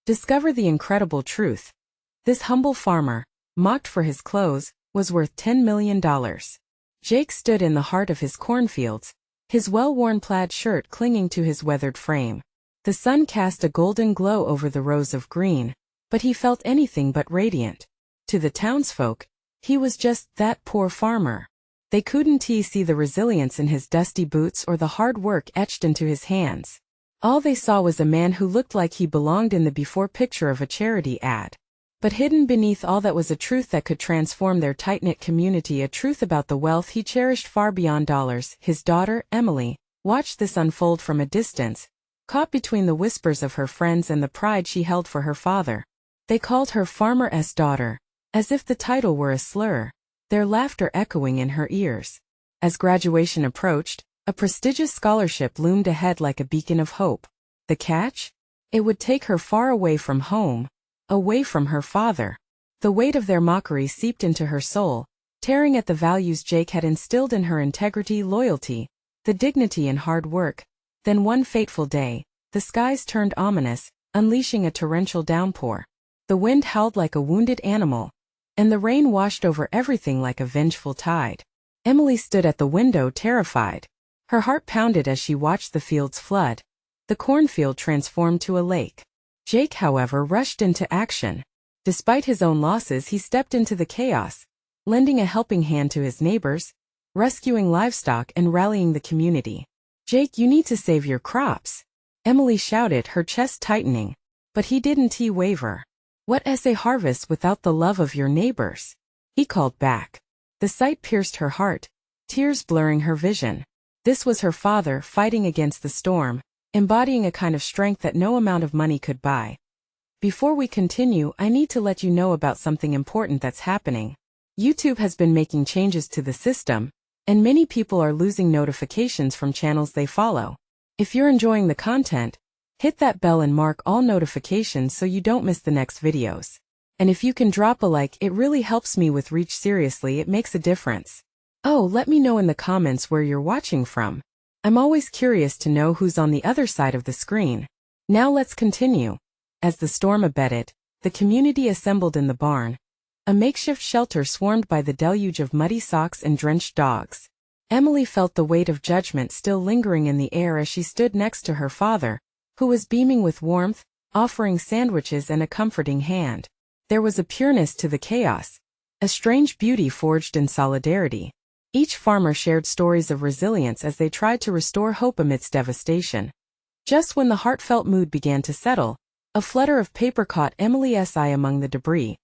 Discover the incredible truth. This humble farmer, mocked for his clothes, was worth $10 million. Jake stood in the heart of his cornfields, his well-worn plaid shirt clinging to his weathered frame. The sun cast a golden glow over the rows of green, but he felt anything but radiant. To the townsfolk, he was just that poor farmer. They couldn't see the resilience in his dusty boots or the hard work etched into his hands. All they saw was a man who looked like he belonged in the before picture of a charity ad. But hidden beneath all that was a truth that could transform their tight-knit community, a truth about the wealth he cherished far beyond dollars. His daughter, Emily, watched this unfold from a distance, caught between the whispers of her friends and the pride she held for her father. They called her Farmer's daughter, as if the title were a slur, their laughter echoing in her ears. As graduation approached, a prestigious scholarship loomed ahead like a beacon of hope. The catch? It would take her far away from home, away from her father. The weight of their mockery seeped into her soul, tearing at the values Jake had instilled in her: integrity, loyalty, the dignity and hard work. Then one fateful day, the skies turned ominous, unleashing a torrential downpour. The wind howled like a wounded animal, and the rain washed over everything like a vengeful tide. Emily stood at the window terrified. Her heart pounded as she watched the fields flood, the cornfield transformed to a lake. Jake, however, rushed into action. Despite his own losses, he stepped into the chaos, lending a helping hand to his neighbors, rescuing livestock and rallying the community. "Jake, you need to save your crops," Emily shouted, her chest tightening. But he didn't waver. "What's a harvest without the love of your neighbors?" he called back. The sight pierced her heart, tears blurring her vision. This was her father fighting against the storm, embodying a kind of strength that no amount of money could buy. Before we continue, I need to let you know about something important that's happening. YouTube has been making changes to the system, and many people are losing notifications from channels they follow. If you're enjoying the content, hit that bell and mark all notifications so you don't miss the next videos. And if you can drop a like, it really helps me with reach. Seriously, it makes a difference. Oh, let me know in the comments where you're watching from. I'm always curious to know who's on the other side of the screen. Now let's continue. As the storm abated, the community assembled in the barn, a makeshift shelter swarmed by the deluge of muddy socks and drenched dogs. Emily felt the weight of judgment still lingering in the air as she stood next to her father, who was beaming with warmth, offering sandwiches and a comforting hand. There was a pureness to the chaos, a strange beauty forged in solidarity. Each farmer shared stories of resilience as they tried to restore hope amidst devastation. Just when the heartfelt mood began to settle, a flutter of paper caught Emily's eye among the debris.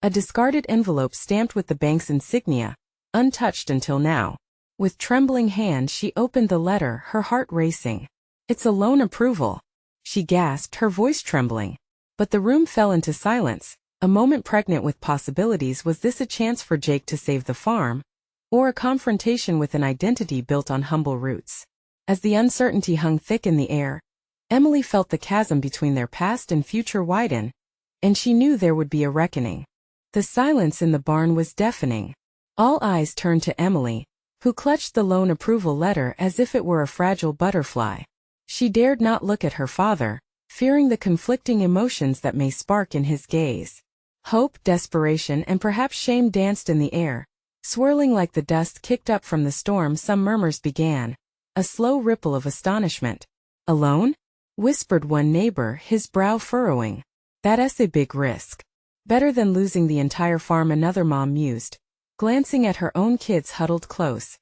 A discarded envelope stamped with the bank's insignia, untouched until now. With trembling hand she opened the letter, her heart racing. "It's a loan approval," she gasped, her voice trembling. But the room fell into silence, a moment pregnant with possibilities. Was this a chance for Jake to save the farm, or a confrontation with an identity built on humble roots? As the uncertainty hung thick in the air, Emily felt the chasm between their past and future widen, and she knew there would be a reckoning. The silence in the barn was deafening. All eyes turned to Emily, who clutched the loan approval letter as if it were a fragile butterfly. She dared not look at her father, fearing the conflicting emotions that may spark in his gaze. Hope, desperation, and perhaps shame danced in the air, swirling like the dust kicked up from the storm. Some murmurs began, a slow ripple of astonishment. "Alone?" whispered one neighbor, his brow furrowing. "That's a big risk." "Better than losing the entire farm," another mom mused, glancing at her own kids huddled close.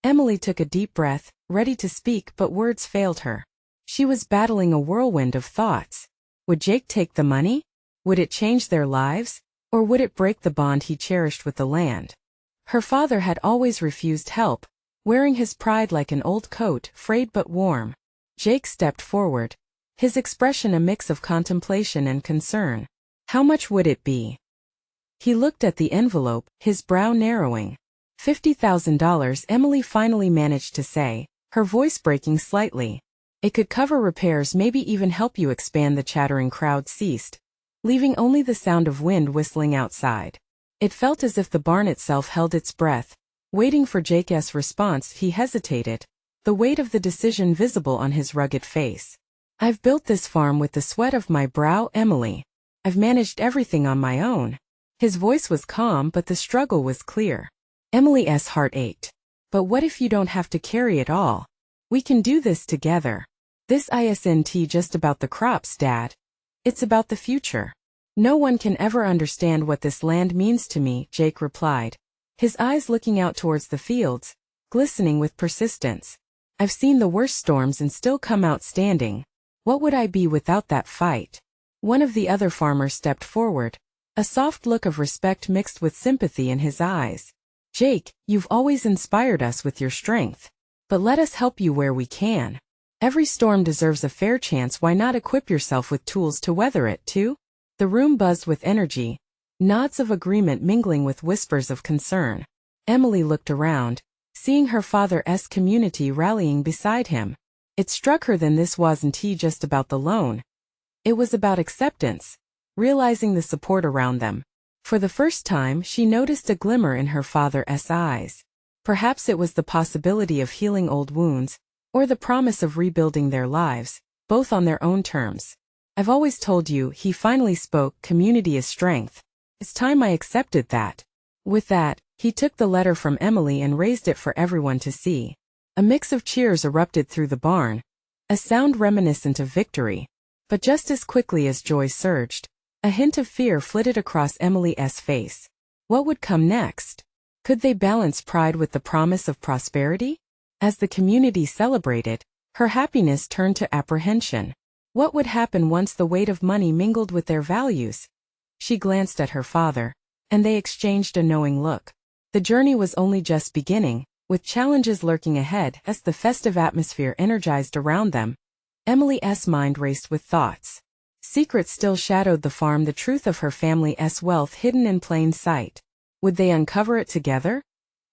Emily took a deep breath, ready to speak, but words failed her. She was battling a whirlwind of thoughts. Would Jake take the money? Would it change their lives? Or would it break the bond he cherished with the land? Her father had always refused help, wearing his pride like an old coat, frayed but warm. Jake stepped forward, his expression a mix of contemplation and concern. "How much would it be?" He looked at the envelope, his brow narrowing. $50,000, Emily finally managed to say, her voice breaking slightly. "It could cover repairs, maybe even help you expand." The chattering crowd ceased, leaving only the sound of wind whistling outside. It felt as if the barn itself held its breath, waiting for Jake's response. He hesitated, the weight of the decision visible on his rugged face. I've built this farm with the sweat of my brow, Emily. I've managed everything on my own. His voice was calm, but the struggle was clear. Emily's heart ached. But what if you don't have to carry it all? We can do this together. This isn't just about the crops, Dad. It's about the future. No one can ever understand what this land means to me, Jake replied, his eyes looking out towards the fields, glistening with persistence. I've seen the worst storms and still come out standing. What would I be without that fight? One of the other farmers stepped forward, a soft look of respect mixed with sympathy in his eyes. Jake, you've always inspired us with your strength. But let us help you where we can. Every storm deserves a fair chance. Why not equip yourself with tools to weather it, too? The room buzzed with energy, nods of agreement mingling with whispers of concern. Emily looked around, seeing her father's community rallying beside him. It struck her then this wasn't just about the loan. It was about acceptance, realizing the support around them. For the first time, she noticed a glimmer in her father's eyes. Perhaps it was the possibility of healing old wounds, or the promise of rebuilding their lives, both on their own terms. I've always told you, he finally spoke, community is strength. It's time I accepted that. With that, he took the letter from Emily and raised it for everyone to see. A mix of cheers erupted through the barn, a sound reminiscent of victory. But just as quickly as joy surged, a hint of fear flitted across Emily's face. What would come next? Could they balance pride with the promise of prosperity? As the community celebrated, her happiness turned to apprehension. What would happen once the weight of money mingled with their values? She glanced at her father, and they exchanged a knowing look. The journey was only just beginning, with challenges lurking ahead as the festive atmosphere energized around them. Emily's mind raced with thoughts. Secrets still shadowed the farm, the truth of her family's wealth hidden in plain sight. Would they uncover it together?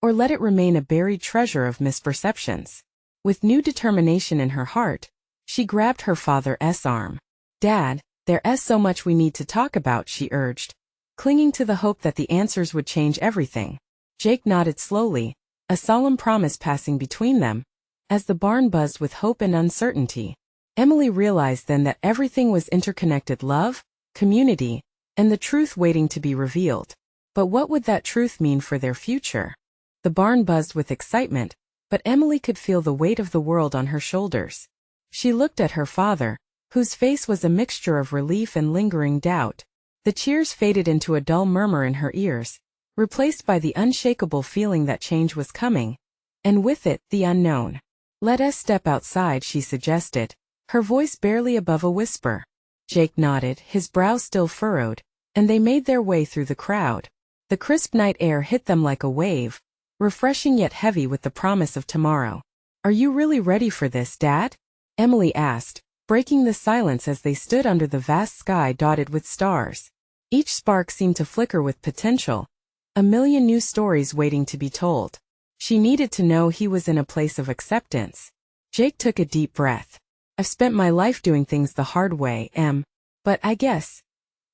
Or let it remain a buried treasure of misperceptions? With new determination in her heart, she grabbed her father's arm. Dad, there's so much we need to talk about, she urged, clinging to the hope that the answers would change everything. Jake nodded slowly, a solemn promise passing between them. As the barn buzzed with hope and uncertainty, Emily realized then that everything was interconnected: love, community, and the truth waiting to be revealed. But what would that truth mean for their future? The barn buzzed with excitement, but Emily could feel the weight of the world on her shoulders. She looked at her father, whose face was a mixture of relief and lingering doubt. The cheers faded into a dull murmur in her ears, replaced by the unshakable feeling that change was coming, and with it, the unknown. Let us step outside, she suggested, her voice barely above a whisper. Jake nodded, his brow still furrowed, and they made their way through the crowd. The crisp night air hit them like a wave, refreshing yet heavy with the promise of tomorrow. Are you really ready for this, Dad? Emily asked, breaking the silence as they stood under the vast sky dotted with stars. Each spark seemed to flicker with potential, a million new stories waiting to be told. She needed to know he was in a place of acceptance. Jake took a deep breath. I've spent my life doing things the hard way, but I guess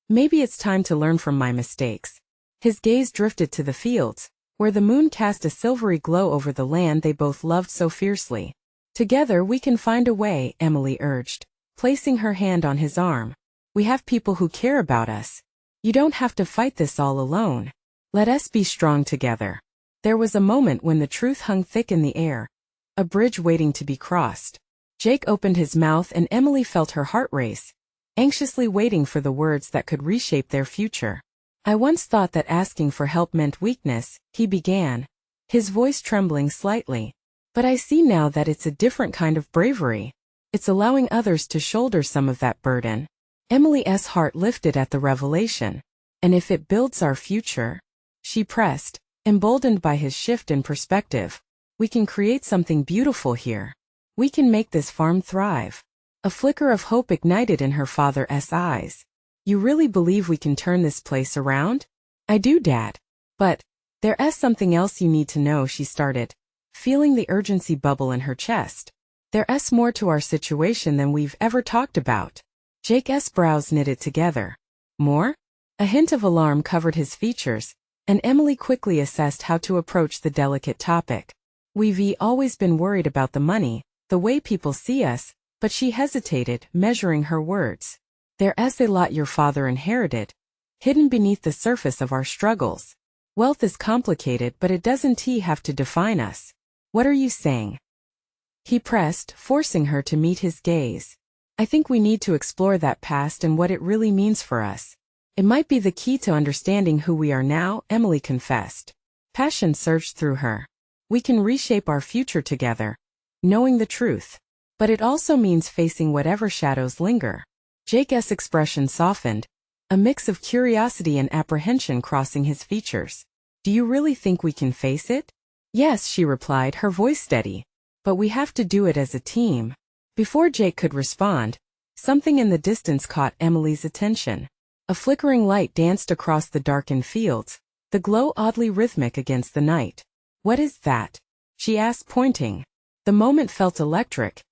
maybe it's time to learn from my mistakes. His gaze drifted to the fields, where the moon cast a silvery glow over the land they both loved so fiercely. Together we can find a way, Emily urged, placing her hand on his arm. We have people who care about us. You don't have to fight this all alone. Let us be strong together. There was a moment when the truth hung thick in the air, a bridge waiting to be crossed. Jake opened his mouth and Emily felt her heart race, anxiously waiting for the words that could reshape their future. I once thought that asking for help meant weakness, he began, his voice trembling slightly. But I see now that it's a different kind of bravery. It's allowing others to shoulder some of that burden. Emily's heart lifted at the revelation. And if it builds our future, she pressed, emboldened by his shift in perspective, we can create something beautiful here. We can make this farm thrive. A flicker of hope ignited in her father's eyes. You really believe we can turn this place around? I do, Dad. But there's something else you need to know, she started, feeling the urgency bubble in her chest. There's more to our situation than we've ever talked about. Jake's brows knitted together. More? A hint of alarm covered his features, and Emily quickly assessed how to approach the delicate topic. We've always been worried about the money, the way people see us, But she hesitated, measuring her words. "They're as the lot your father inherited, hidden beneath the surface of our struggles. Wealth is complicated, but it doesn't have to define us." "What are you saying?" he pressed, forcing her to meet his gaze. "I think we need to explore that past and what it really means for us. It might be the key to understanding who we are now," Emily confessed. Passion surged through her. "We can reshape our future together, knowing the truth. But it also means facing whatever shadows linger." Jake's expression softened, a mix of curiosity and apprehension crossing his features. "Do you really think we can face it?" "Yes," she replied, her voice steady. "But we have to do it as a team." Before Jake could respond, something in the distance caught Emily's attention. A flickering light danced across the darkened fields, the glow oddly rhythmic against the night. "What is that?" she asked, pointing. The moment felt electric,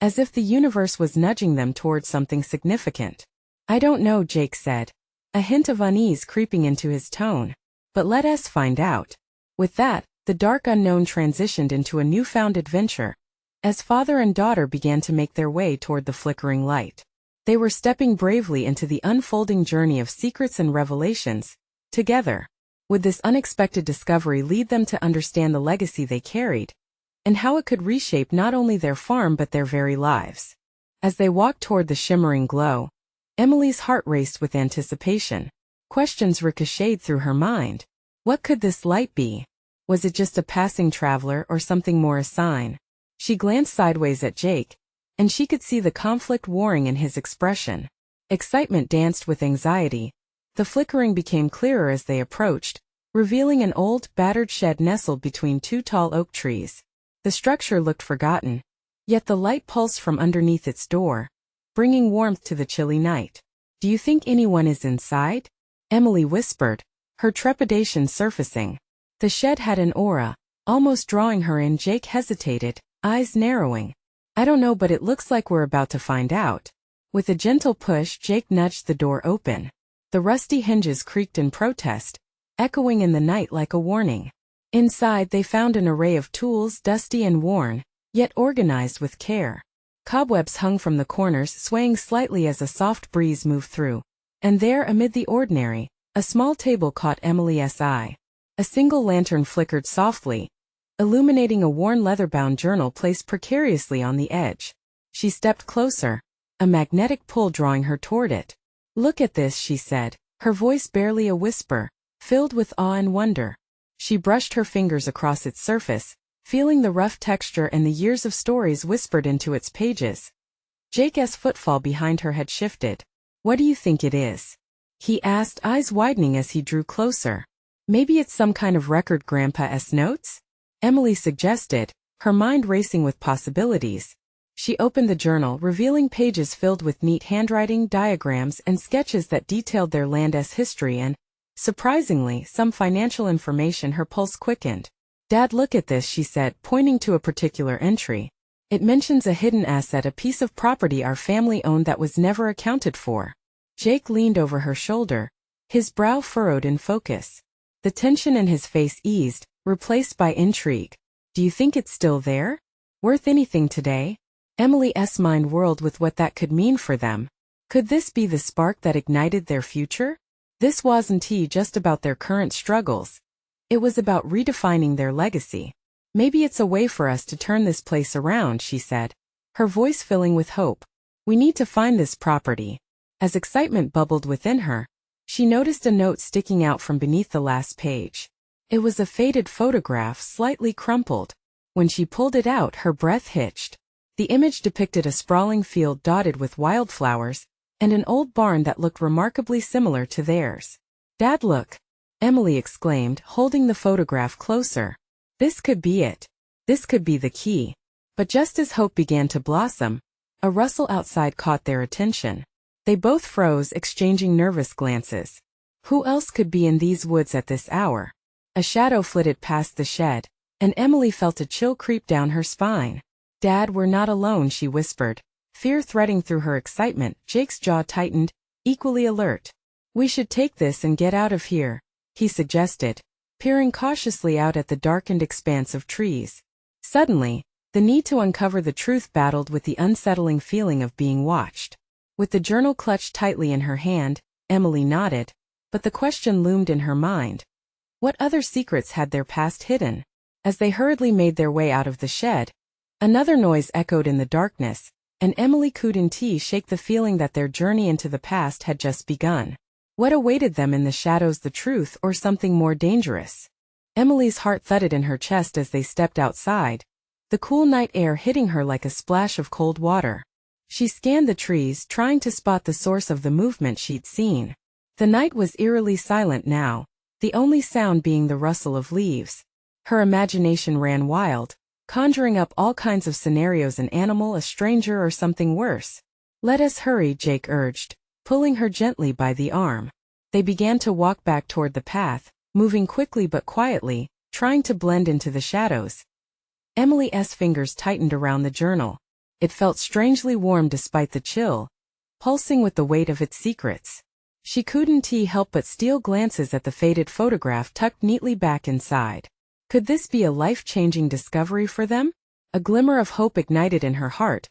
as if the universe was nudging them toward something significant. "I don't know," Jake said, a hint of unease creeping into his tone. "But let us find out." With that, the dark unknown transitioned into a newfound adventure, as father and daughter began to make their way toward the flickering light. They were stepping bravely into the unfolding journey of secrets and revelations, together. Would this unexpected discovery lead them to understand the legacy they carried, and how it could reshape not only their farm but their very lives? As they walked toward the shimmering glow, Emily's heart raced with anticipation. Questions ricocheted through her mind. What could this light be? Was it just a passing traveler or something more, a sign? She glanced sideways at Jake, and she could see the conflict warring in his expression. Excitement danced with anxiety. The flickering became clearer as they approached, revealing an old, battered shed nestled between two tall oak trees. The structure looked forgotten, yet the light pulsed from underneath its door, bringing warmth to the chilly night. "Do you think anyone is inside?" Emily whispered, her trepidation surfacing. The shed had an aura, almost drawing her in. Jake hesitated, eyes narrowing. "I don't know, but it looks like we're about to find out." With a gentle push, Jake nudged the door open. The rusty hinges creaked in protest, echoing in the night like a warning. Inside, they found an array of tools, dusty and worn, yet organized with care. Cobwebs hung from the corners, swaying slightly as a soft breeze moved through. And there, amid the ordinary, a small table caught Emily's eye. A single lantern flickered softly, illuminating a worn leather-bound journal placed precariously on the edge. She stepped closer, a magnetic pull drawing her toward it. "Look at this," she said, her voice barely a whisper, filled with awe and wonder. She brushed her fingers across its surface, feeling the rough texture and the years of stories whispered into its pages. Jake's footfall behind her had shifted. "What do you think it is?" he asked, eyes widening as he drew closer. "Maybe it's some kind of record, Grandpa's notes?" Emily suggested, her mind racing with possibilities. She opened the journal, revealing pages filled with neat handwriting, diagrams, and sketches that detailed their land's history and, surprisingly, some financial information. Her pulse quickened. "Dad, look at this," she said, pointing to a particular entry. "It mentions a hidden asset, a piece of property our family owned that was never accounted for." Jake leaned over her shoulder, his brow furrowed in focus. The tension in his face eased, replaced by intrigue. "Do you think it's still there? Worth anything today?" Emily's mind whirled with what that could mean for them. Could this be the spark that ignited their future? This wasn't just about their current struggles. It was about redefining their legacy. "Maybe it's a way for us to turn this place around," she said, her voice filling with hope. "We need to find this property." As excitement bubbled within her, she noticed a note sticking out from beneath the last page. It was a faded photograph, slightly crumpled. When she pulled it out, her breath hitched. The image depicted a sprawling field dotted with wildflowers, and an old barn that looked remarkably similar to theirs. "Dad, look!" Emily exclaimed, holding the photograph closer. "This could be it. This could be the key." But just as hope began to blossom, a rustle outside caught their attention. They both froze, exchanging nervous glances. Who else could be in these woods at this hour? A shadow flitted past the shed, and Emily felt a chill creep down her spine. "Dad, we're not alone," she whispered, fear threading through her excitement. Jake's jaw tightened, equally alert. "We should take this and get out of here," he suggested, peering cautiously out at the darkened expanse of trees. Suddenly, The need to uncover the truth battled with the unsettling feeling of being watched. With the journal clutched tightly in her hand, Emily nodded, but the question loomed in her mind. What other secrets had their past hidden? As they hurriedly made their way out of the shed, another noise echoed in the darkness, and Emily couldn't shake the feeling that their journey into the past had just begun. What awaited them in the shadows, the truth or something more dangerous? Emily's heart thudded in her chest as they stepped outside, the cool night air hitting her like a splash of cold water. She scanned the trees, trying to spot the source of the movement she'd seen. The night was eerily silent now, the only sound being the rustle of leaves. Her imagination ran wild, conjuring up all kinds of scenarios: an animal, a stranger, or something worse. "Let us hurry," Jake urged, pulling her gently by the arm. They began to walk back toward the path, moving quickly but quietly, trying to blend into the shadows. Emily's fingers tightened around the journal. It felt strangely warm despite the chill, pulsing with the weight of its secrets. She couldn't help but steal glances at the faded photograph tucked neatly back inside. Could this be a life-changing discovery for them? A glimmer of hope ignited in her heart,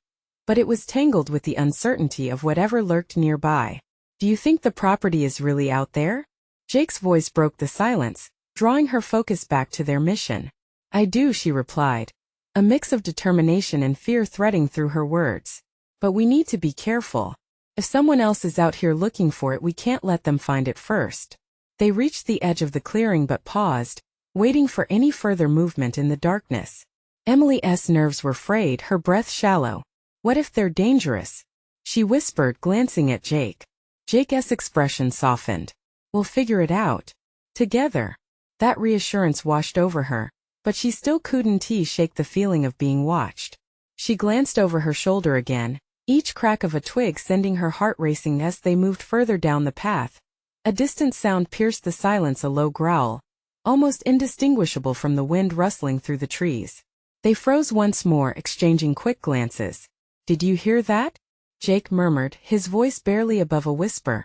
but it was tangled with the uncertainty of whatever lurked nearby. "Do you think the property is really out there?" Jake's voice broke the silence, drawing her focus back to their mission. "I do," she replied, a mix of determination and fear threading through her words. "But we need to be careful. If someone else is out here looking for it, we can't let them find it first." They reached the edge of the clearing but paused, waiting for any further movement in the darkness. Emily's nerves were frayed, her breath shallow. "What if they're dangerous?" she whispered, glancing at Jake. Jake's expression softened. "We'll figure it out. Together." That reassurance washed over her, but she still couldn't shake the feeling of being watched. She glanced over her shoulder again, each crack of a twig sending her heart racing as they moved further down the path. A distant sound pierced the silence, a low growl, almost indistinguishable from the wind rustling through the trees. They froze once more, exchanging quick glances. "Did you hear that?" Jake murmured, his voice barely above a whisper.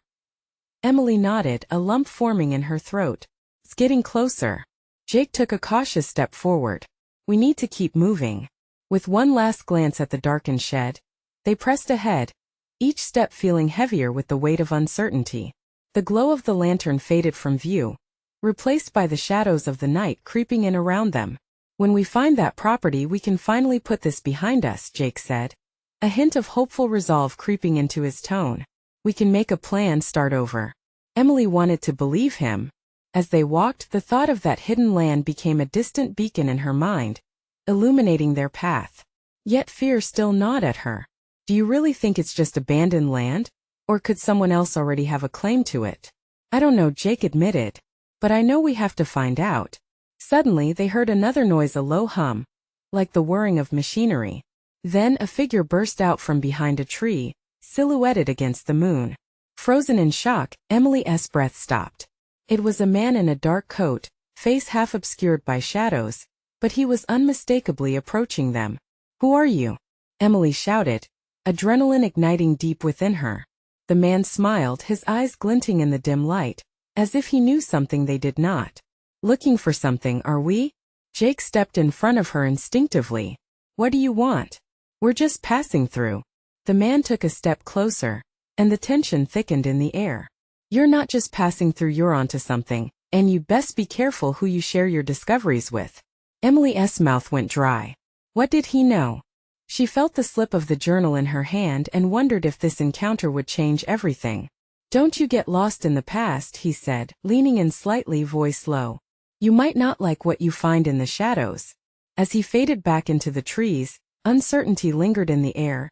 Emily nodded, a lump forming in her throat. "It's getting closer." Jake took a cautious step forward. "We need to keep moving." With one last glance at the darkened shed, they pressed ahead, each step feeling heavier with the weight of uncertainty. The glow of the lantern faded from view, replaced by the shadows of the night creeping in around them. "When we find that property, we can finally put this behind us," Jake said, a hint of hopeful resolve creeping into his tone. "We can make a plan, start over." Emily wanted to believe him. As they walked, the thought of that hidden land became a distant beacon in her mind, illuminating their path. Yet fear still gnawed at her. "Do you really think it's just abandoned land? Or could someone else already have a claim to it?" "I don't know," Jake admitted, "but I know we have to find out." Suddenly they heard another noise, a low hum, like the whirring of machinery. Then a figure burst out from behind a tree, silhouetted against the moon. Frozen in shock, Emily's breath stopped. It was a man in a dark coat, face half obscured by shadows, but he was unmistakably approaching them. "Who are you?" Emily shouted, adrenaline igniting deep within her. The man smiled, his eyes glinting in the dim light, as if he knew something they did not. "Looking for something, are we?" Jake stepped in front of her instinctively. "What do you want?" "We're just passing through." The man took a step closer, and the tension thickened in the air. "You're not just passing through, you're onto something, and you'd best be careful who you share your discoveries with." Emily's mouth went dry. What did he know? She felt the slip of the journal in her hand and wondered if this encounter would change everything. "Don't you get lost in the past," he said, leaning in slightly, voice low. "You might not like what you find in the shadows." As he faded back into the trees, uncertainty lingered in the air,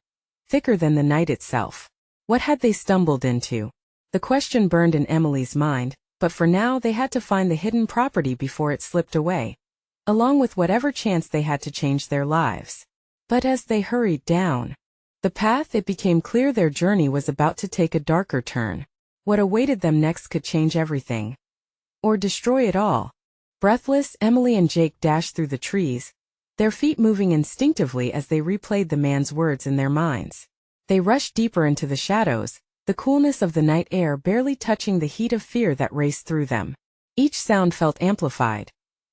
thicker than the night itself. What had they stumbled into? The question burned in Emily's mind, but for now they had to find the hidden property before it slipped away, along with whatever chance they had to change their lives. But as they hurried down the path, it became clear their journey was about to take a darker turn. What awaited them next could change everything, or destroy it all. Breathless, Emily and Jake dashed through the trees, their feet moving instinctively as they replayed the man's words in their minds. They rushed deeper into the shadows, the coolness of the night air barely touching the heat of fear that raced through them. Each sound felt amplified.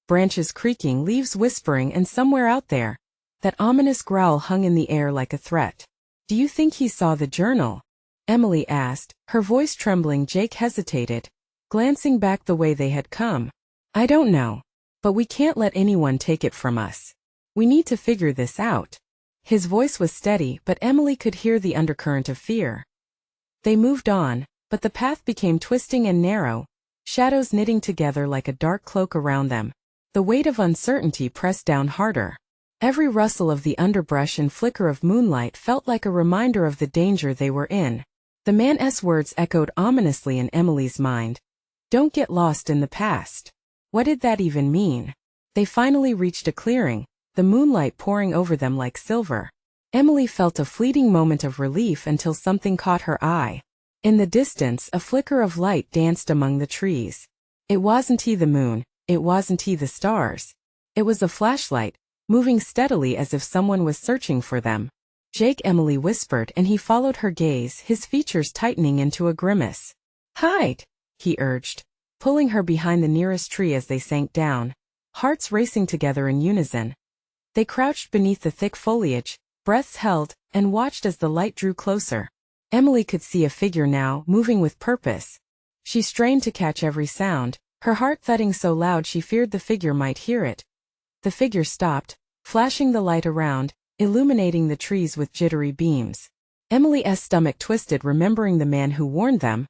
Branches creaking, leaves whispering, and somewhere out there, That ominous growl hung in the air like a threat. "Do you think he saw the journal?" Emily asked, her voice trembling. Jake hesitated, glancing back the way they had come. "I don't know. But we can't let anyone take it from us. We need to figure this out." His voice was steady, but Emily could hear the undercurrent of fear. They moved on, but the path became twisting and narrow, shadows knitting together like a dark cloak around them. The weight of uncertainty pressed down harder. Every rustle of the underbrush and flicker of moonlight felt like a reminder of the danger they were in. The man's words echoed ominously in Emily's mind. "Don't get lost in the past." What did that even mean? They finally reached a clearing, the moonlight pouring over them like silver. Emily felt a fleeting moment of relief until something caught her eye. In the distance, a flicker of light danced among the trees. It wasn't the moon, it wasn't the stars. It was a flashlight, moving steadily as if someone was searching for them. "Jake," Emily whispered, and he followed her gaze, his features tightening into a grimace. "Hide," he urged, pulling her behind the nearest tree as they sank down, hearts racing together in unison. They crouched beneath the thick foliage, breaths held, and watched as the light drew closer. Emily could see a figure now, moving with purpose. She strained to catch every sound, her heart thudding so loud she feared the figure might hear it. The figure stopped, flashing the light around, illuminating the trees with jittery beams. Emily's stomach twisted, remembering the man who warned them.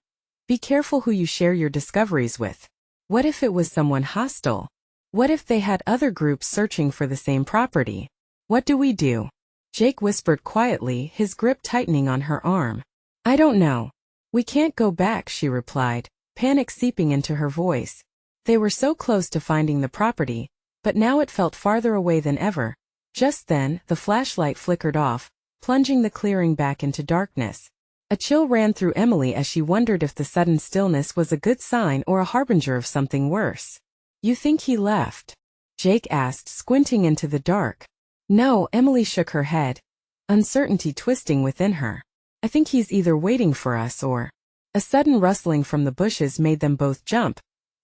"Be careful who you share your discoveries with." What if it was someone hostile? What if they had other groups searching for the same property? "What do we do?" Jake whispered quietly, his grip tightening on her arm. "I don't know. We can't go back," she replied, panic seeping into her voice. They were so close to finding the property, but now it felt farther away than ever. Just then, the flashlight flickered off, plunging the clearing back into darkness. A chill ran through Emily as she wondered if the sudden stillness was a good sign or a harbinger of something worse. "You think he left?" Jake asked, squinting into the dark. "No," Emily shook her head, uncertainty twisting within her. "I think he's either waiting for us or—" A sudden rustling from the bushes made them both jump,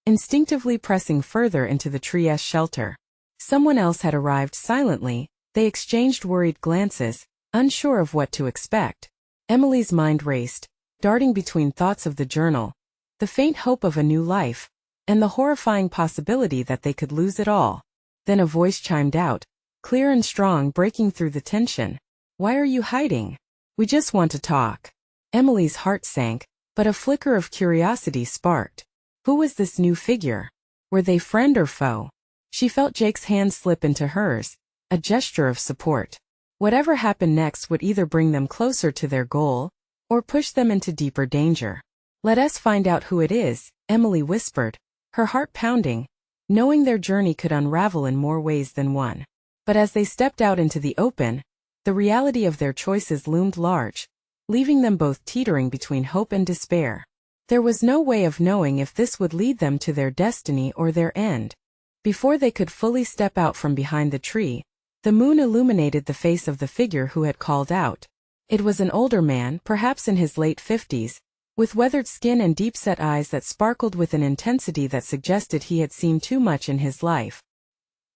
instinctively pressing further into the tree's shelter. Someone else had arrived silently. They exchanged worried glances, unsure of what to expect. Emily's mind raced, darting between thoughts of the journal, the faint hope of a new life, and the horrifying possibility that they could lose it all. Then a voice chimed out, clear and strong, breaking through the tension. "Why are you hiding? We just want to talk." Emily's heart sank, but a flicker of curiosity sparked. Who was this new figure? Were they friend or foe? She felt Jake's hand slip into hers, a gesture of support. Whatever happened next would either bring them closer to their goal, or push them into deeper danger. "Let us find out who it is," Emily whispered, her heart pounding, knowing their journey could unravel in more ways than one. But as they stepped out into the open, the reality of their choices loomed large, leaving them both teetering between hope and despair. There was no way of knowing if this would lead them to their destiny or their end. Before they could fully step out from behind the tree, the moon illuminated the face of the figure who had called out. It was an older man, perhaps in his late 50s, with weathered skin and deep-set eyes that sparkled with an intensity that suggested he had seen too much in his life.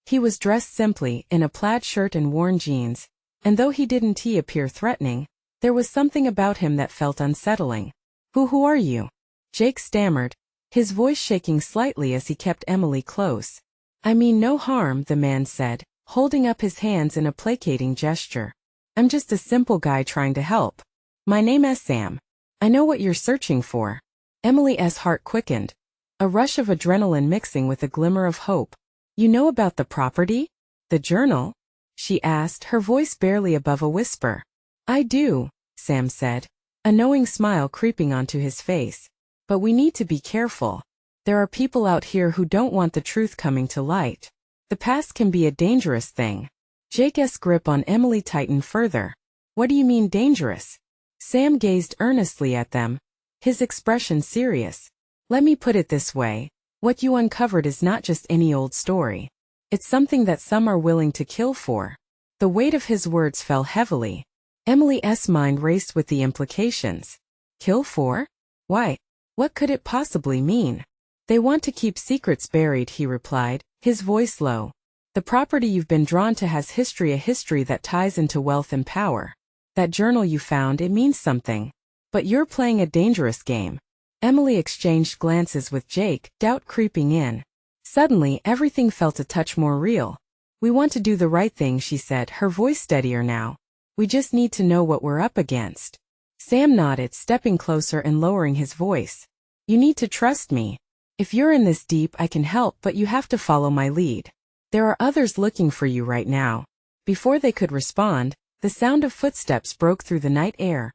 He was dressed simply, in a plaid shirt and worn jeans, and though he didn't appear threatening, there was something about him that felt unsettling. Who are you?" Jake stammered, his voice shaking slightly as he kept Emily close. "I mean no harm," the man said, holding up his hands in a placating gesture. "I'm just a simple guy trying to help. My name is Sam. I know what you're searching for." Emily's heart quickened, a rush of adrenaline mixing with a glimmer of hope. "You know about the property? The journal?" she asked, her voice barely above a whisper. "I do," Sam said, a knowing smile creeping onto his face. "But we need to be careful. There are people out here who don't want the truth coming to light. The past can be a dangerous thing." Jake's grip on Emily tightened further. "What do you mean dangerous?" Sam gazed earnestly at them, his expression serious. "Let me put it this way. What you uncovered is not just any old story. It's something that some are willing to kill for." The weight of his words fell heavily. Emily's mind raced with the implications. Kill for? Why? What could it possibly mean? "They want to keep secrets buried," he replied, his voice low. The property you've been drawn to has history, a history that ties into wealth and power. That journal you found, it means something. But you're playing a dangerous game. Emily exchanged glances with Jake, doubt creeping in. Suddenly, everything felt a touch more real. We want to do the right thing, she said, her voice steadier now. We just need to know what we're up against. Sam nodded, stepping closer and lowering his voice. You need to trust me. If you're in this deep, I can help, but you have to follow my lead. There are others looking for you right now. Before they could respond, the sound of footsteps broke through the night air,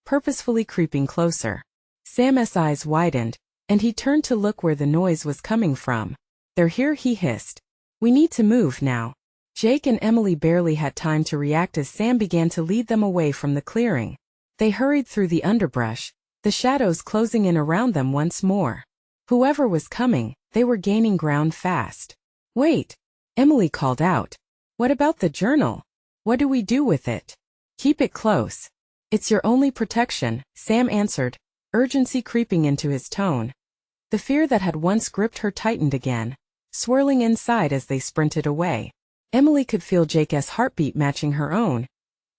purposefully creeping closer. Sam's eyes widened, and he turned to look where the noise was coming from. They're here, he hissed. We need to move now. Jake and Emily barely had time to react as Sam began to lead them away from the clearing. They hurried through the underbrush, the shadows closing in around them once more. Whoever was coming, they were gaining ground fast. Wait, Emily called out. What about the journal? What do we do with it? Keep it close. It's your only protection, Sam answered, urgency creeping into his tone. The fear that had once gripped her tightened again, swirling inside as they sprinted away. Emily could feel Jake's heartbeat matching her own,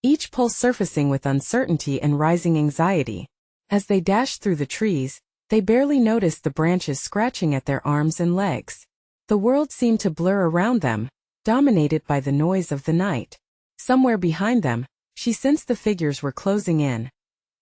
each pulse surfacing with uncertainty and rising anxiety. As they dashed through the trees, they barely noticed the branches scratching at their arms and legs. The world seemed to blur around them, dominated by the noise of the night. Somewhere behind them, she sensed the figures were closing in,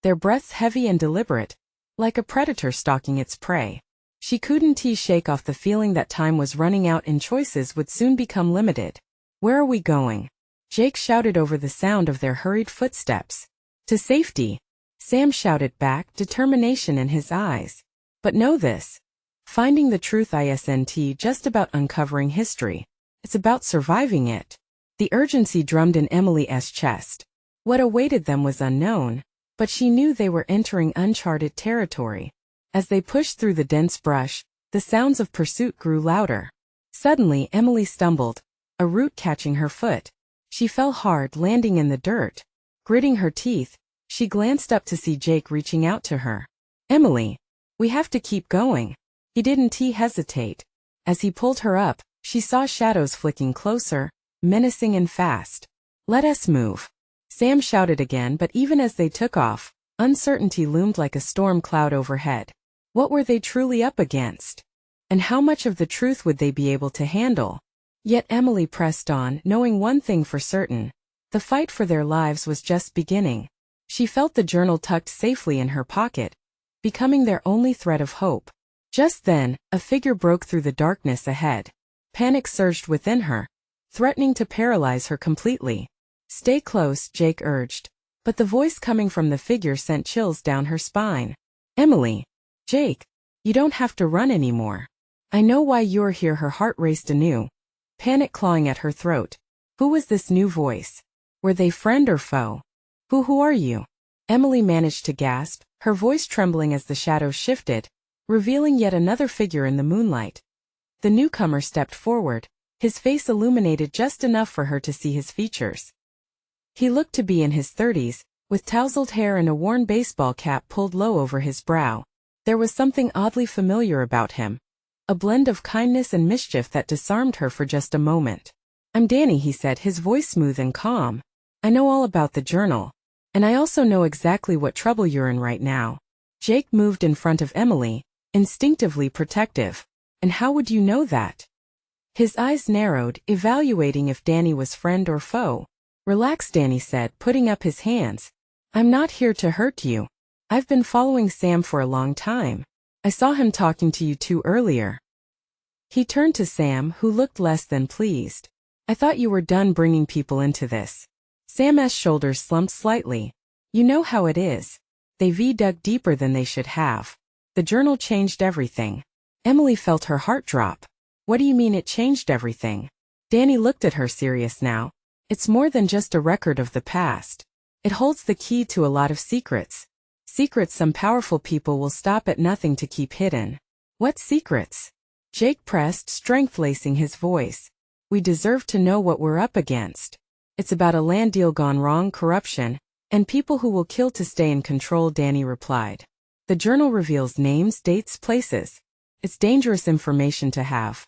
their breaths heavy and deliberate, like a predator stalking its prey. She couldn't shake off the feeling that time was running out and choices would soon become limited. Where are we going? Jake shouted over the sound of their hurried footsteps. To safety, Sam shouted back, determination in his eyes. But know this. Finding the truth isn't just about uncovering history. It's about surviving it. The urgency drummed in Emily's chest. What awaited them was unknown, but she knew they were entering uncharted territory. As they pushed through the dense brush, the sounds of pursuit grew louder. Suddenly, Emily stumbled, a root catching her foot. She fell hard, landing in the dirt. Gritting her teeth, she glanced up to see Jake reaching out to her. Emily, we have to keep going. He didn't hesitate. As he pulled her up, she saw shadows flicking closer, menacing and fast. Let us move. Sam shouted again, but even as they took off, uncertainty loomed like a storm cloud overhead. What were they truly up against? And how much of the truth would they be able to handle? Yet Emily pressed on, knowing one thing for certain. The fight for their lives was just beginning. She felt the journal tucked safely in her pocket, becoming their only thread of hope. Just then, a figure broke through the darkness ahead. Panic surged within her, threatening to paralyze her completely. Stay close, Jake urged. But the voice coming from the figure sent chills down her spine. Emily. Jake. You don't have to run anymore. I know why you're here. Her heart raced anew, panic clawing at her throat. Who was this new voice? Were they friend or foe? Who are you? Emily managed to gasp, her voice trembling as the shadows shifted, revealing yet another figure in the moonlight. The newcomer stepped forward, his face illuminated just enough for her to see his features. He looked to be in his 30s, with tousled hair and a worn baseball cap pulled low over his brow. There was something oddly familiar about him, a blend of kindness and mischief that disarmed her for just a moment. I'm Danny, he said, his voice smooth and calm. I know all about the journal. And I also know exactly what trouble you're in right now. Jake moved in front of Emily, instinctively protective. And how would you know that? His eyes narrowed, evaluating if Danny was friend or foe. Relax, Danny said, putting up his hands. I'm not here to hurt you. I've been following Sam for a long time. I saw him talking to you two earlier. He turned to Sam, who looked less than pleased. I thought you were done bringing people into this. Sam's shoulders slumped slightly. You know how it is. They dug deeper than they should have. The journal changed everything. Emily felt her heart drop. What do you mean it changed everything? Danny looked at her, serious now. It's more than just a record of the past. It holds the key to a lot of secrets. Secrets some powerful people will stop at nothing to keep hidden. What secrets? Jake pressed, strength lacing his voice. We deserve to know what we're up against. It's about a land deal gone wrong, corruption, and people who will kill to stay in control, Danny replied. The journal reveals names, dates, places. It's dangerous information to have.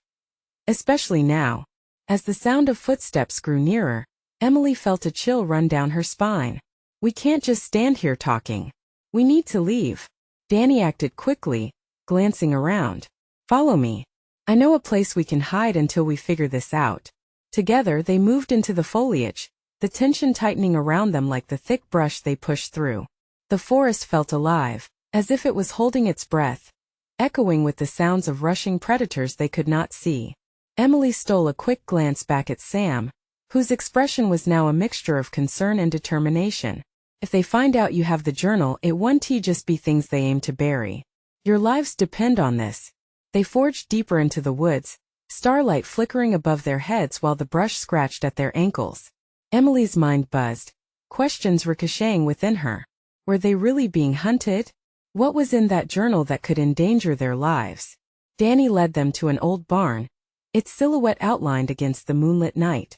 Especially now. As the sound of footsteps grew nearer, Emily felt a chill run down her spine. We can't just stand here talking. We need to leave. Danny acted quickly, glancing around. Follow me. I know a place we can hide until we figure this out. Together they moved into the foliage, the tension tightening around them like the thick brush they pushed through. The forest felt alive, as if it was holding its breath, echoing with the sounds of rushing predators they could not see. Emily stole a quick glance back at Sam, whose expression was now a mixture of concern and determination. If they find out you have the journal, it won't just be things they aim to bury. Your lives depend on this. They forged deeper into the woods, starlight flickering above their heads while the brush scratched at their ankles. Emily's mind buzzed, questions ricocheting within her. Were they really being hunted? What was in that journal that could endanger their lives? Danny led them to an old barn, its silhouette outlined against the moonlit night.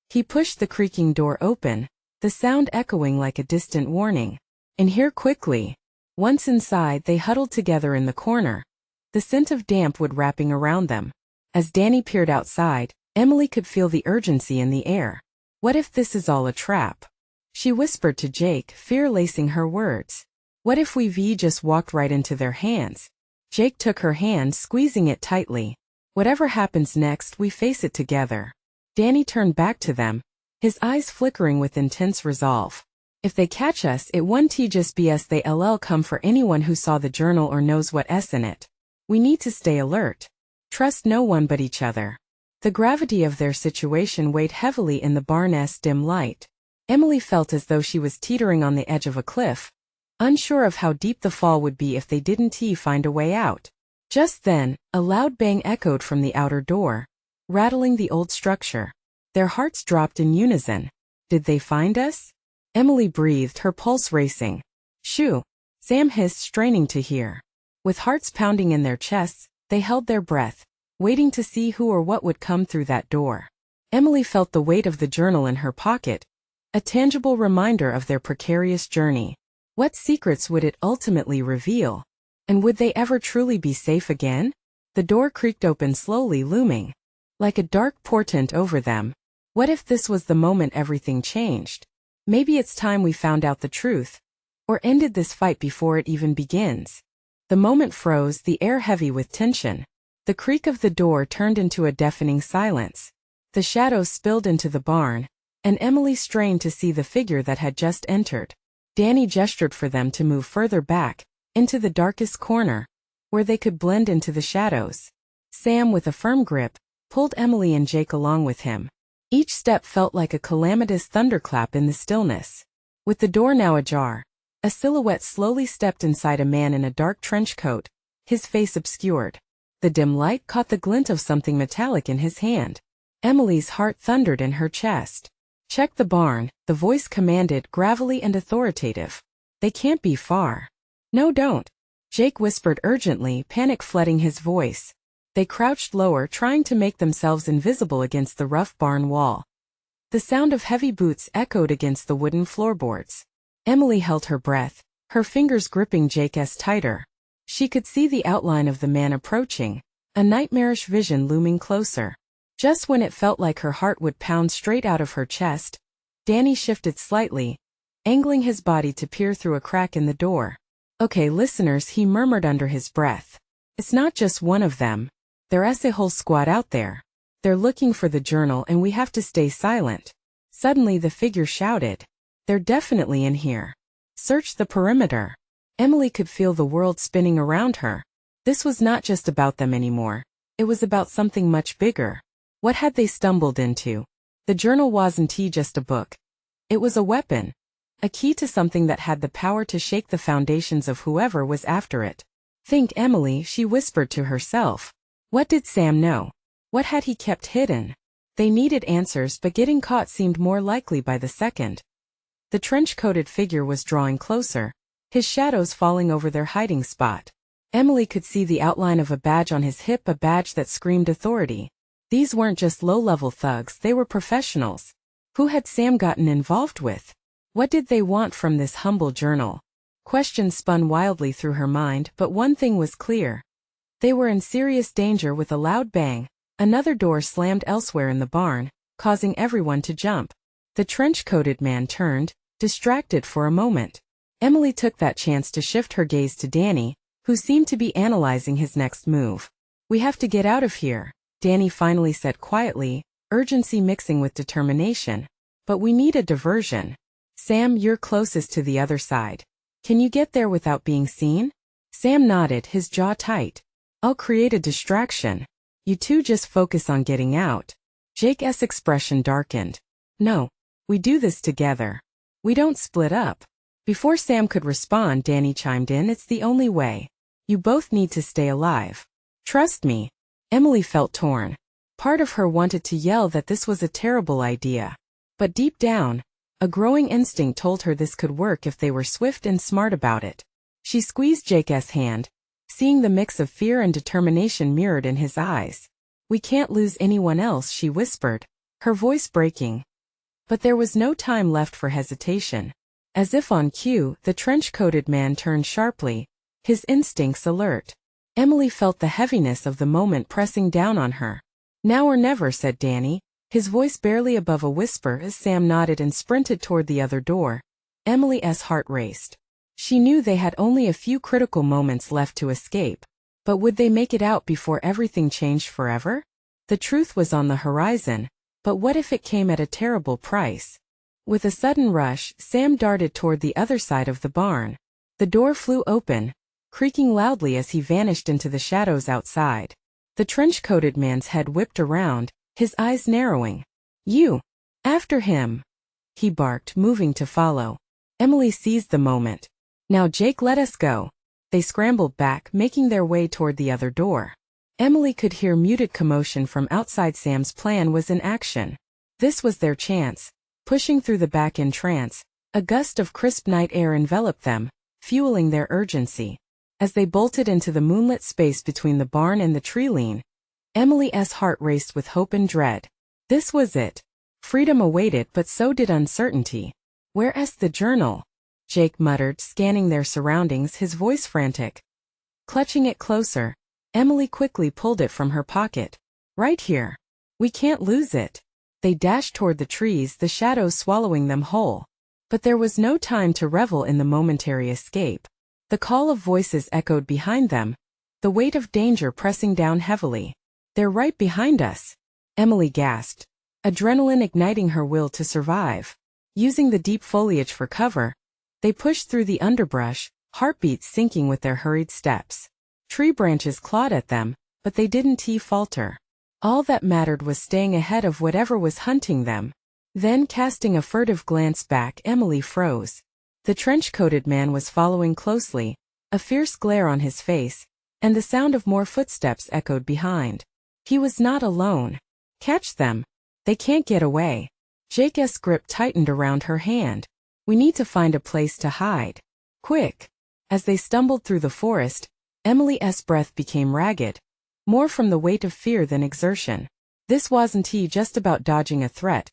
He pushed the creaking door open, the sound echoing like a distant warning. "In here quickly." Once inside, they huddled together in the corner, the scent of damp wood wrapping around them. As Danny peered outside, Emily could feel the urgency in the air. What if this is all a trap? She whispered to Jake, fear lacing her words. What if we just walked right into their hands? Jake took her hand, squeezing it tightly. Whatever happens next, we face it together. Danny turned back to them, his eyes flickering with intense resolve. If they catch us, it won't just be us. They'll come for anyone who saw the journal or knows what's in it. We need to stay alert. Trust no one but each other. The gravity of their situation weighed heavily in the barn's dim light. Emily felt as though she was teetering on the edge of a cliff, unsure of how deep the fall would be if they didn't find a way out. Just then, a loud bang echoed from the outer door, rattling the old structure. Their hearts dropped in unison. Did they find us? Emily breathed, her pulse racing. Shoo! Sam hissed, straining to hear. With hearts pounding in their chests, they held their breath, waiting to see who or what would come through that door. Emily felt the weight of the journal in her pocket, a tangible reminder of their precarious journey. What secrets would it ultimately reveal? And would they ever truly be safe again? The door creaked open slowly, looming like a dark portent over them. What if this was the moment everything changed? Maybe it's time we found out the truth, or ended this fight before it even begins. The moment froze, the air heavy with tension. The creak of the door turned into a deafening silence. The shadows spilled into the barn, and Emily strained to see the figure that had just entered. Danny gestured for them to move further back, into the darkest corner, where they could blend into the shadows. Sam, with a firm grip, pulled Emily and Jake along with him. Each step felt like a calamitous thunderclap in the stillness. With the door now ajar, a silhouette slowly stepped inside, a man in a dark trench coat, his face obscured. The dim light caught the glint of something metallic in his hand. Emily's heart thundered in her chest. "Check the barn," the voice commanded, gravelly and authoritative. "They can't be far." "No, don't," Jake whispered urgently, panic flooding his voice. They crouched lower, trying to make themselves invisible against the rough barn wall. The sound of heavy boots echoed against the wooden floorboards. Emily held her breath, her fingers gripping Jake's tighter. She could see the outline of the man approaching, a nightmarish vision looming closer. Just when it felt like her heart would pound straight out of her chest, Danny shifted slightly, angling his body to peer through a crack in the door. "Okay, listeners," he murmured under his breath. "It's not just one of them. There's a whole squad out there. They're looking for the journal and we have to stay silent." Suddenly the figure shouted, "They're definitely in here. Search the perimeter." Emily could feel the world spinning around her. This was not just about them anymore. It was about something much bigger. What had they stumbled into? The journal wasn't just a book. It was a weapon. A key to something that had the power to shake the foundations of whoever was after it. "Think, Emily," she whispered to herself. What did Sam know? What had he kept hidden? They needed answers, but getting caught seemed more likely by the second. The trench-coated figure was drawing closer, his shadows falling over their hiding spot. Emily could see the outline of a badge on his hip, a badge that screamed authority. These weren't just low-level thugs, they were professionals. Who had Sam gotten involved with? What did they want from this humble journal? Questions spun wildly through her mind, but one thing was clear. They were in serious danger. With a loud bang, Another door slammed elsewhere in the barn, causing everyone to jump. The trench-coated man turned, distracted for a moment. Emily took that chance to shift her gaze to Danny, who seemed to be analyzing his next move. "We have to get out of here," Danny finally said quietly, urgency mixing with determination. "But we need a diversion. Sam, you're closest to the other side. Can you get there without being seen?" Sam nodded, his jaw tight. "I'll create a distraction. You two just focus on getting out." Jake's expression darkened. "No. We do this together. We don't split up." Before Sam could respond, Danny chimed in, "It's the only way. You both need to stay alive. Trust me." Emily felt torn. Part of her wanted to yell that this was a terrible idea. But deep down, a growing instinct told her this could work if they were swift and smart about it. She squeezed Jake's hand, seeing the mix of fear and determination mirrored in his eyes. "We can't lose anyone else," she whispered, her voice breaking. But there was no time left for hesitation. As if on cue, the trench-coated man turned sharply, his instincts alert. Emily felt the heaviness of the moment pressing down on her. "Now or never," said Danny, his voice barely above a whisper as Sam nodded and sprinted toward the other door. Emily's heart raced. She knew they had only a few critical moments left to escape. But would they make it out before everything changed forever? The truth was on the horizon, but what if it came at a terrible price? With a sudden rush, Sam darted toward the other side of the barn. The door flew open, creaking loudly as he vanished into the shadows outside. The trench-coated man's head whipped around, his eyes narrowing. "You! After him!" he barked, moving to follow. Emily seized the moment. "Now Jake, let us go." They scrambled back, making their way toward the other door. Emily could hear muted commotion from outside. Sam's plan was in action. This was their chance. Pushing through the back entrance, a gust of crisp night air enveloped them, fueling their urgency. As they bolted into the moonlit space between the barn and the tree-line, Emily's heart raced with hope and dread. This was it. Freedom awaited, but so did uncertainty. "Where's the journal?" Jake muttered, scanning their surroundings, his voice frantic. Clutching it closer, Emily quickly pulled it from her pocket. "Right here. We can't lose it." They dashed toward the trees, the shadows swallowing them whole. But there was no time to revel in the momentary escape. The call of voices echoed behind them, the weight of danger pressing down heavily. "They're right behind us," Emily gasped, adrenaline igniting her will to survive. Using the deep foliage for cover, they pushed through the underbrush, heartbeats syncing with their hurried steps. Tree branches clawed at them, but they didn't falter. All that mattered was staying ahead of whatever was hunting them. Then, casting a furtive glance back, Emily froze. The trench-coated man was following closely, a fierce glare on his face, and the sound of more footsteps echoed behind. He was not alone. "Catch them. They can't get away." Jake's grip tightened around her hand. "We need to find a place to hide. Quick." As they stumbled through the forest, Emily's breath became ragged, more from the weight of fear than exertion. This wasn't just about dodging a threat.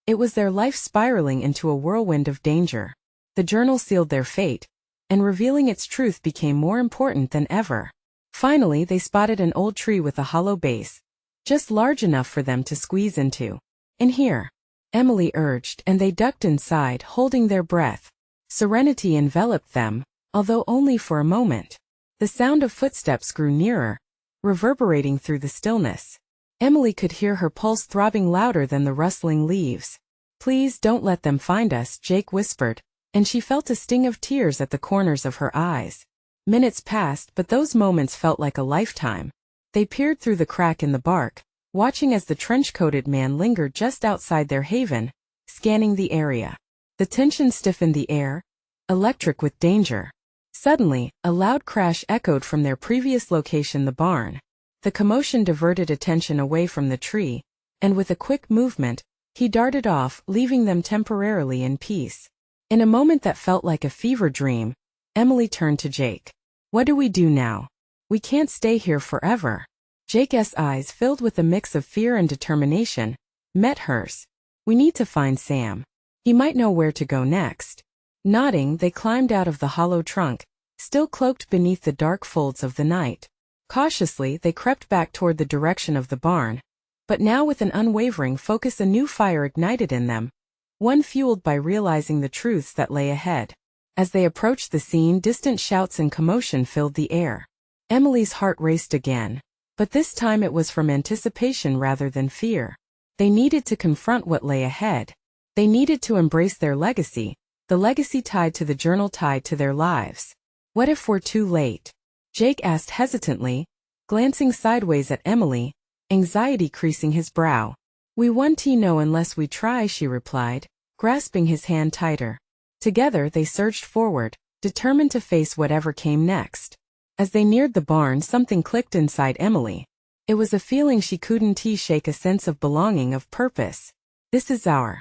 It was their life spiraling into a whirlwind of danger. The journal sealed their fate, and revealing its truth became more important than ever. Finally, they spotted an old tree with a hollow base, just large enough for them to squeeze into. "In here," Emily urged, and they ducked inside, holding their breath. Serenity enveloped them, although only for a moment. The sound of footsteps grew nearer, reverberating through the stillness. Emily could hear her pulse throbbing louder than the rustling leaves. "Please don't let them find us," Jake whispered, and she felt a sting of tears at the corners of her eyes. Minutes passed, but those moments felt like a lifetime. They peered through the crack in the bark, watching as the trench-coated man lingered just outside their haven, scanning the area. The tension stiffened the air, electric with danger. Suddenly, a loud crash echoed from their previous location, the barn. The commotion diverted attention away from the tree, and with a quick movement, he darted off, leaving them temporarily in peace. In a moment that felt like a fever dream, Emily turned to Jake. "What do we do now? We can't stay here forever." Jake's eyes, filled with a mix of fear and determination, met hers. "We need to find Sam. He might know where to go next." Nodding, they climbed out of the hollow trunk, still cloaked beneath the dark folds of the night. Cautiously, they crept back toward the direction of the barn, But now with an unwavering focus, a new fire ignited in them, one fueled by realizing the truths that lay ahead. As they approached the scene, distant shouts and commotion filled the air. Emily's heart raced again, but this time it was from anticipation rather than fear. They needed to confront what lay ahead. They needed to embrace their legacy, the legacy tied to the journal, tied to their lives. What if we're too late? Jake asked hesitantly, glancing sideways at Emily, anxiety creasing his brow. We won't know unless we try, she replied, grasping his hand tighter. Together they surged forward, determined to face whatever came next. As they neared the barn, something clicked inside Emily. It was a feeling she couldn't shake, a sense of belonging, of purpose. This is our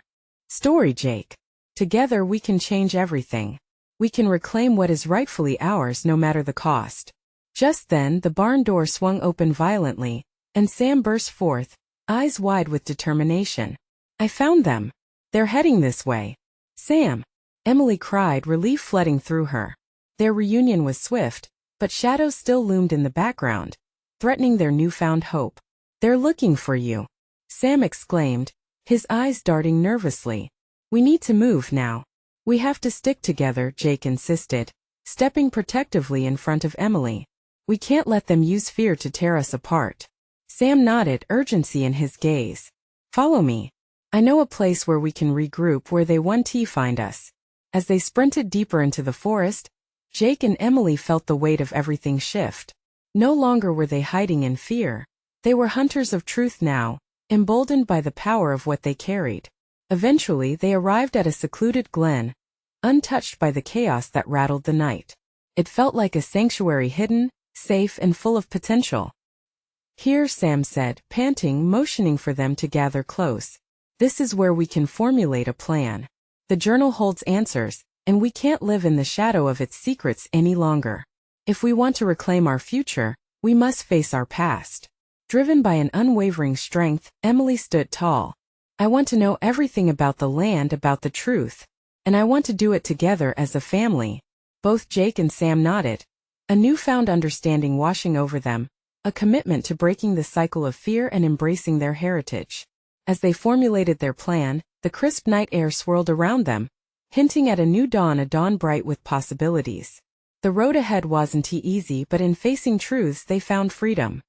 story, Jake. Together we can change everything. We can reclaim what is rightfully ours, no matter the cost. Just then the barn door swung open violently, and Sam burst forth, eyes wide with determination. I found them. They're heading this way. Sam! Emily cried, relief flooding through her. Their reunion was swift, but shadows still loomed in the background, threatening their newfound hope. They're looking for you, Sam exclaimed, his eyes darting nervously. We need to move now. We have to stick together, Jake insisted, stepping protectively in front of Emily. We can't let them use fear to tear us apart. Sam nodded, urgency in his gaze. Follow me. I know a place where we can regroup, where they won't find us. As they sprinted deeper into the forest, Jake and Emily felt the weight of everything shift. No longer were they hiding in fear. They were hunters of truth now, emboldened by the power of what they carried. Eventually they arrived at a secluded glen, untouched by the chaos that rattled the night. It felt like a sanctuary, hidden, safe, and full of potential. Here, Sam said, panting, motioning for them to gather close. This is where we can formulate a plan. The journal holds answers, and we can't live in the shadow of its secrets any longer. If we want to reclaim our future, we must face our past. Driven by an unwavering strength, Emily stood tall. I want to know everything about the land, about the truth. And I want to do it together as a family. Both Jake and Sam nodded, a newfound understanding washing over them, a commitment to breaking the cycle of fear and embracing their heritage. As they formulated their plan, the crisp night air swirled around them, hinting at a new dawn, a dawn bright with possibilities. The road ahead wasn't easy, but in facing truths they found freedom.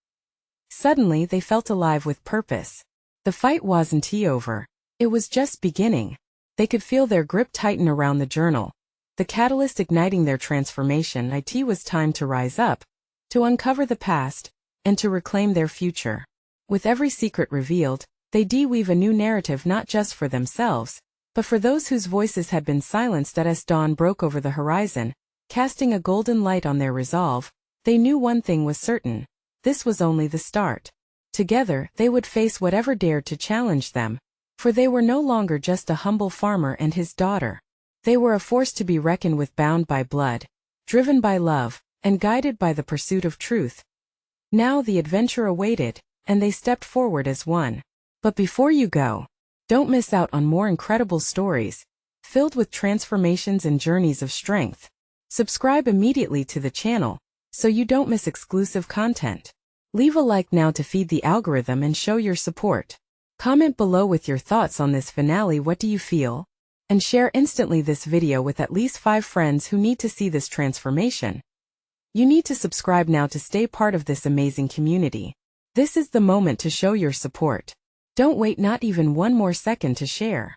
Suddenly they felt alive with purpose. The fight wasn't over. It was just beginning. They could feel their grip tighten around the journal, the catalyst igniting their transformation. It was time to rise up, to uncover the past, and to reclaim their future. With every secret revealed, they weave a new narrative, not just for themselves, but for those whose voices had been silenced. As dawn broke over the horizon, casting a golden light on their resolve, they knew one thing was certain. This was only the start. Together, they would face whatever dared to challenge them, for they were no longer just a humble farmer and his daughter. They were a force to be reckoned with, bound by blood, driven by love, and guided by the pursuit of truth. Now the adventure awaited, and they stepped forward as one. But before you go, don't miss out on more incredible stories, filled with transformations and journeys of strength. Subscribe immediately to the channel, so you don't miss exclusive content. Leave a like now to feed the algorithm and show your support. Comment below with your thoughts on this finale. What do you feel? And share instantly this video with at least 5 friends who need to see this transformation. You need to subscribe now to stay part of this amazing community. This is the moment to show your support. Don't wait not even one more second to share.